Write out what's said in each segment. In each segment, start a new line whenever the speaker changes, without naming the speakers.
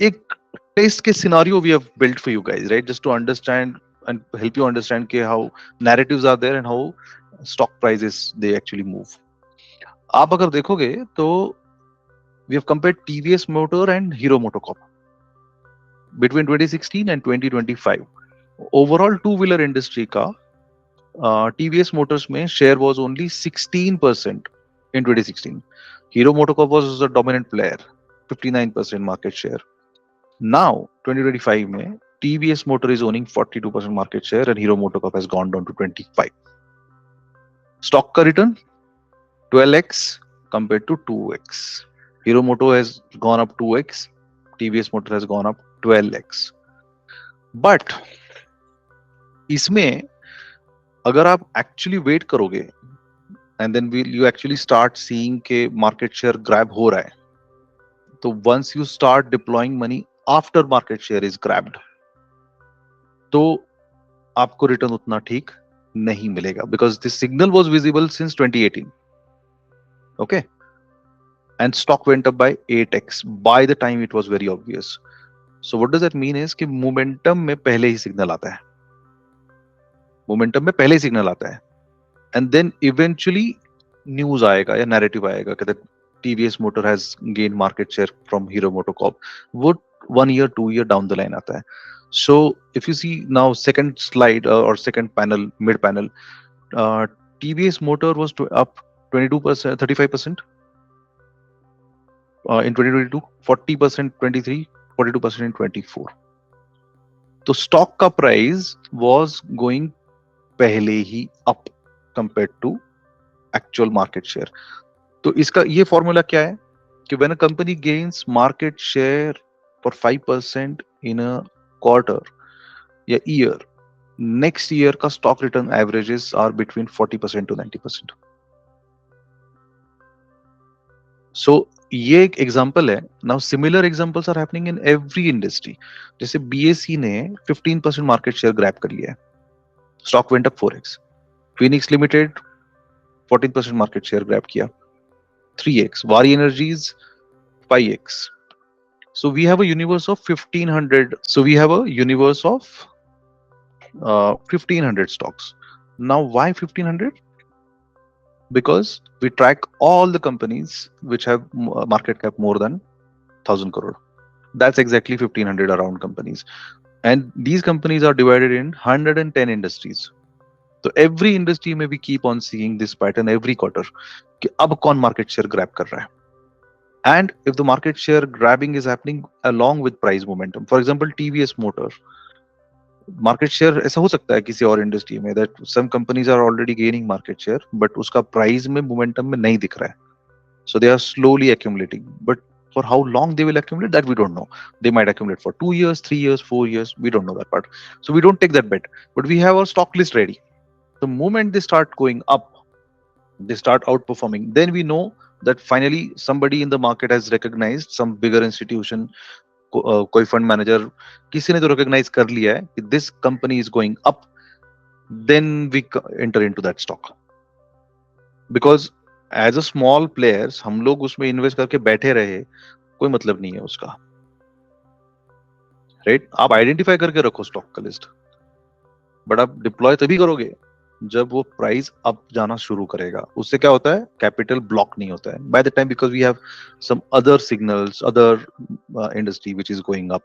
एक टेस्ट के scenario we have built for you guys, right, just to understand and help you understand ke how narratives are there and how stock prices they actually move. आप अगर देखोगे तो we have compared TVS Motor and Hero MotoCorp between 2016 and 2025. Overall two wheeler industry का TVS Motors में share was only 16% in 2016. Hero MotoCorp was the dominant player, 59% market share. Now 2025 में TVS Motor is owning 42% market share and Hero MotoCorp has gone down to 25. Stock का return 12x compared to 2x. Hero Moto has gone up 2x, TVS Motor has gone up 12x. But इसमें अगर आप actually wait करोगे and then you actually start seeing के market share grab हो रहा है, तो once you start deploying money after market share is grabbed, तो आपको रिटर्न उतना ठीक नहीं मिलेगा because this signal was visible since 2018. Okay, and stock went up by 8x by the time it was very obvious. So what does that mean is कि momentum में पहले ही signal आता है, मोमेंटम में पहले ही सिग्नल आता है and then eventually न्यूज आएगा या नैरेटिव आएगा कि TVS Motor has gained market share from Hero MotoCorp. वो 1 year 2 year down the line आता है. So if you see now second slide or second panel, mid panel, TVS Motor was up 22%, 35% in 2022, 40% 23, 42% in 24. तो stock का price was going पहले ही up compared to actual market share. तो इसका ये formula क्या है कि when a company gains market share for 5% in a quarter या year, next year का stock return averages are between 40% to 90%. So ये एक एग्जांपल है. Now similar examples are happening in every industry. जैसे BAC ने 15% मार्केट शेयर ग्रैब कर लिया है, stock went up 4x. Phoenix limited 14% market share grab किया, 3x. वारी energies 5x. So we have a universe of 1500. So we have a universe of 1500 stocks. Now why 1500? Because we track all the companies which have market cap more than 1000 crore. That's exactly 1500 around companies. And these companies are divided in 110 industries. So every industry में we keep on seeing this pattern every quarter कि अब कौन market share grab कर रहा है. And if the market share grabbing is happening along with price momentum, for example TVS Motor, market share ऐसा हो सकता है किसी और इंडस्ट्री में that some companies are already gaining market share but उसका प्राइस में मोमेंटम में नहीं दिख रहा है, so they are slowly accumulating, but for how long they will accumulate, that we don't know. They might accumulate for 2 years, 3 years, 4 years, we don't know that part, so we don't take that bet, but we have our stock list ready. The moment they start going up, they start outperforming, then we know that finally somebody in the market has recognized, some bigger institution, कोई fund manager, किसी ने तो recognise कर लिया है कि this company is going up, then we enter into that stock. Because as a small players हम लोग उसमें इन्वेस्ट करके बैठे रहे, कोई मतलब नहीं है उसका, राइट? आप आइडेंटिफाई करके रखो स्टॉक का लिस्ट, बट आप डिप्लॉय तभी करोगे जब वो प्राइस अप जाना शुरू करेगा. उससे क्या होता है, कैपिटल ब्लॉक नहीं होता है by the time, because we have some other signals, other industry which is going up,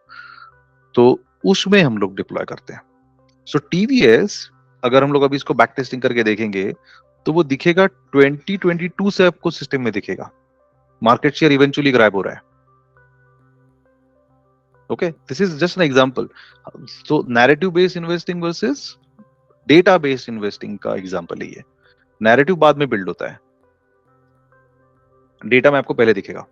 तो उसमें हम लोग डिप्लॉय करते हैं. सो TVS अगर हम लोग अभी इसको बैक टेस्टिंग करके देखेंगे तो वो दिखेगा 2022 से आपको सिस्टम में दिखेगा, मार्केट शेयर इवेंचुअली ग्रैब हो रहा है. Okay, this is just an example. So narrative based investing versus data based investing का एग्जांपल है ये. नैरेटिव बाद में बिल्ड होता है, डेटा में आपको पहले दिखेगा.